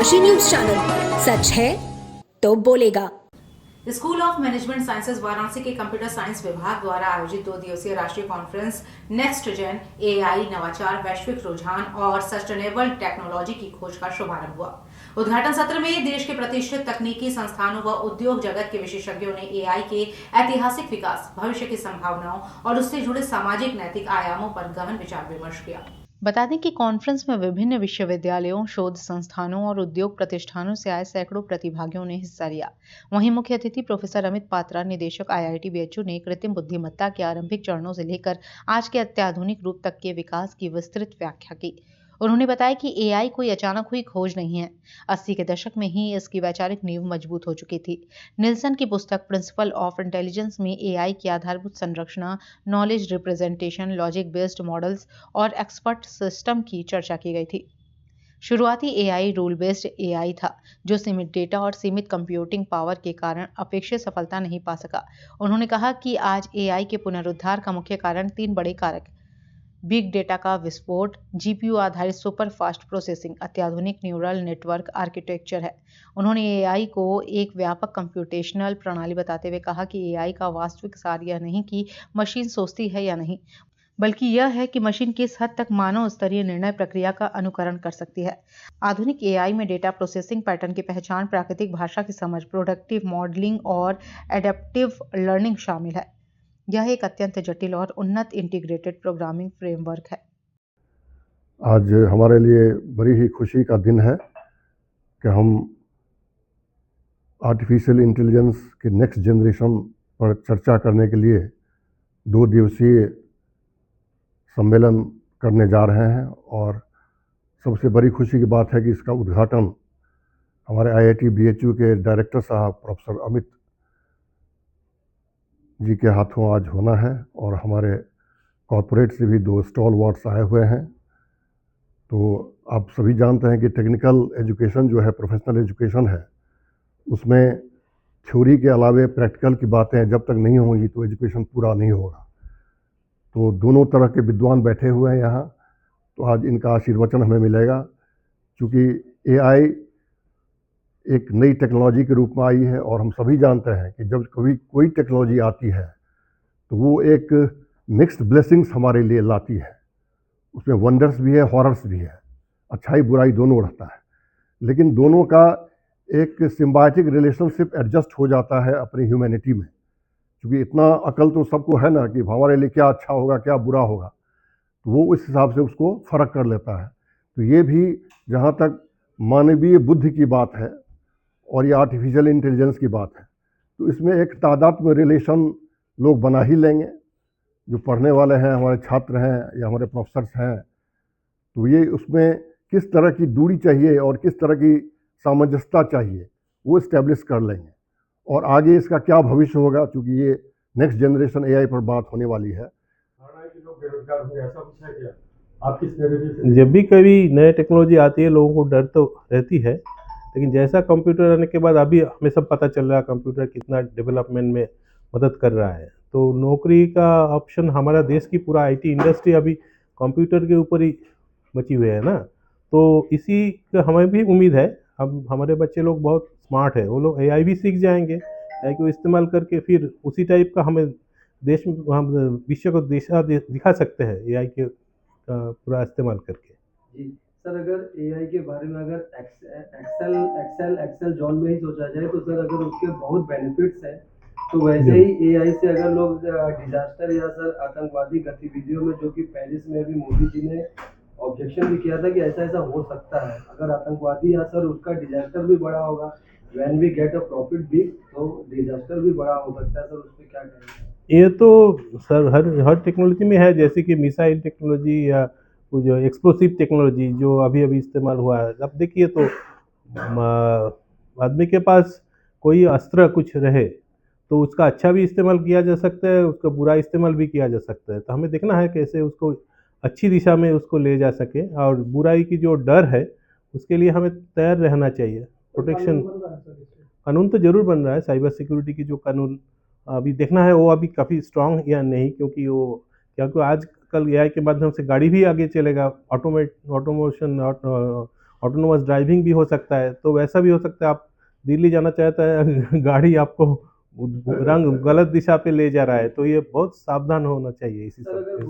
राशि news channel, सच है तो बोलेगा। School of management sciences Varanasi के कंप्यूटर साइंस विभाग द्वारा आयोजित 2 दिवसीय राष्ट्रीय कॉन्फ्रेंस नेक्स्ट जेन एआई नवाचार, वैश्विक रुझान और सस्टेनेबल टेक्नोलॉजी की खोज का शुभारंभ हुआ। उद्घाटन सत्र में देश के प्रतिष्ठित तकनीकी संस्थानों व उद्योग जगत के विशेषज्ञों ने एआई के ऐतिहासिक विकास, भविष्य की संभावनाओं और उससे जुड़े सामाजिक नैतिक आयामों पर गहन विचार विमर्श किया। बता दें कि कॉन्फ्रेंस में विभिन्न विश्वविद्यालयों, शोध संस्थानों और उद्योग प्रतिष्ठानों से आए सैकड़ों प्रतिभागियों ने हिस्सा लिया। वहीं मुख्य अतिथि प्रोफेसर अमित पात्रा, निदेशक IIT BHU ने कृत्रिम बुद्धिमत्ता के आरंभिक चरणों से लेकर आज के अत्याधुनिक रूप तक के विकास की विस्तृत व्याख्या की। उन्होंने बताया कि AI कोई अचानक हुई खोज नहीं है। 80 के दशक में ही इसकी वैचारिक नींव मजबूत हो चुकी थी। निल्सन की पुस्तक प्रिंसिपल ऑफ इंटेलिजेंस में AI की आधारभूत संरचना, knowledge representation, logic based models और एक्सपर्ट सिस्टम की चर्चा की गई थी। शुरुआती AI रूल बेस्ड AI था, जो सीमित डेटा और सीमित कंप्यूटिंग पावर के कारण अपेक्षित सफलता नहीं पा सका। उन्होंने कहा कि आज AI के पुनरुद्धार का मुख्य कारण 3 बड़े कारक: बिग डेटा का विस्फोट, GPU आधारित सुपर फास्ट प्रोसेसिंग, अत्याधुनिक न्यूरल नेटवर्क आर्किटेक्चर है। उन्होंने AI को एक व्यापक कंप्यूटेशनल प्रणाली बताते हुए कहा कि AI का वास्तविक सार यह नहीं कि मशीन सोचती है या नहीं, बल्कि यह है कि मशीन किस हद तक मानव स्तरीय निर्णय प्रक्रिया का अनुकरण कर सकती है। आधुनिक AI में डेटा प्रोसेसिंग, पैटर्न की पहचान, प्राकृतिक भाषा की समझ, प्रोडक्टिव मॉडलिंग और एडेप्टिव लर्निंग शामिल है। यह एक अत्यंत जटिल और उन्नत इंटीग्रेटेड प्रोग्रामिंग फ्रेमवर्क है। आज हमारे लिए बड़ी ही खुशी का दिन है कि हम आर्टिफिशियल इंटेलिजेंस के नेक्स्ट जनरेशन पर चर्चा करने के लिए 2 दिवसीय सम्मेलन करने जा रहे हैं। और सबसे बड़ी खुशी की बात है कि इसका उद्घाटन हमारे IIT BHU के डायरेक्टर साहब प्रोफेसर अमित जी के हाथों आज होना है। और हमारे कॉरपोरेट से भी 2 स्टॉलवर्ड्स आए हुए हैं। तो आप सभी जानते हैं कि टेक्निकल एजुकेशन जो है, प्रोफेशनल एजुकेशन है, उसमें थ्योरी के अलावे प्रैक्टिकल की बातें जब तक नहीं होंगी तो एजुकेशन पूरा नहीं होगा। तो दोनों तरह के विद्वान बैठे हुए हैं यहाँ, तो आज इनका आशीर्वचन हमें मिलेगा। क्योंकि AI एक नई टेक्नोलॉजी के रूप में आई है और हम सभी जानते हैं कि जब कभी कोई टेक्नोलॉजी आती है तो वो एक मिक्स्ड ब्लेसिंग्स हमारे लिए लाती है। उसमें वंडर्स भी है, हॉरर्स भी है, अच्छाई बुराई दोनों रहता है। लेकिन दोनों का एक सिम्बायोटिक रिलेशनशिप एडजस्ट हो जाता है अपनी ह्यूमैनिटी में। क्योंकि इतना अकल तो सबको है ना कि हमारे लिए क्या अच्छा होगा, क्या बुरा होगा, तो वो उस हिसाब से उसको फ़र्क कर लेता है। तो ये भी जहाँ तक मानवीय बुद्धि की बात है और ये आर्टिफिशियल इंटेलिजेंस की बात है, तो इसमें एक तादाद में रिलेशन लोग बना ही लेंगे। जो पढ़ने वाले हैं, हमारे छात्र हैं या हमारे प्रोफेसर्स हैं, तो ये उसमें किस तरह की दूरी चाहिए और किस तरह की सामंजस्यता चाहिए वो इस्टेब्लिश कर लेंगे। और आगे इसका क्या भविष्य होगा, क्योंकि ये नेक्स्ट जनरेशन AI पर बात होने वाली है। आप किस नजरिए से? जब भी कभी नई टेक्नोलॉजी आती है लोगों को डर तो रहती है, लेकिन जैसा कंप्यूटर आने के बाद अभी हमें सब पता चल रहा है कंप्यूटर कितना डेवलपमेंट में मदद कर रहा है। तो नौकरी का ऑप्शन, हमारा देश की पूरा IT इंडस्ट्री अभी कंप्यूटर के ऊपर ही बची हुई है ना। तो इसी का हमें भी उम्मीद है, हम हमारे बच्चे लोग बहुत स्मार्ट है, वो लोग AI भी सीख जाएंगे। AI को इस्तेमाल करके फिर उसी टाइप का हमें देश में, हम विश्व को दिशा दिखा सकते हैं AI के पूरा इस्तेमाल करके। जी सर, अगर AI के बारे में अगर एक्सेल जॉन में ही सोचा जाए तो सर अगर उसके बहुत बेनिफिट्स हैं, तो वैसे ही AI से अगर लोग डिजास्टर या सर आतंकवादी गतिविधियों में, जो कि पेरिस में भी मोदी जी ने ऑब्जेक्शन भी किया था कि ऐसा ऐसा हो सकता है, अगर आतंकवादी या सर उसका डिजास्टर भी बड़ा होगा, when we get a profit big, तो डिजास्टर भी बड़ा हो सकता है। सर उस पर क्या कहेंगे? ये तो सर हर टेक्नोलॉजी में है, जैसे कि मिसाइल टेक्नोलॉजी या वो जो एक्सप्लोसिव टेक्नोलॉजी जो अभी अभी इस्तेमाल हुआ है। अब देखिए तो आदमी के पास कोई अस्त्र कुछ रहे तो उसका अच्छा भी इस्तेमाल किया जा सकता है, उसका बुरा इस्तेमाल भी किया जा सकता है। तो हमें देखना है कैसे उसको अच्छी दिशा में उसको ले जा सके, और बुराई की जो डर है उसके लिए हमें तैयार रहना चाहिए। प्रोटेक्शन कानून तो जरूर बन रहा है, साइबर सिक्योरिटी की जो कानून अभी देखना है वो अभी काफ़ी स्ट्रांग या नहीं, क्योंकि आजकल AI के माध्यम से गाड़ी भी आगे चलेगा, ऑटोनोमस ड्राइविंग भी हो सकता है, तो वैसा भी हो सकता है आप दिल्ली जाना चाहता है गाड़ी आपको रंग गलत दिशा पे ले जा रहा है, तो ये बहुत सावधान होना चाहिए इसी सर सब अगर से।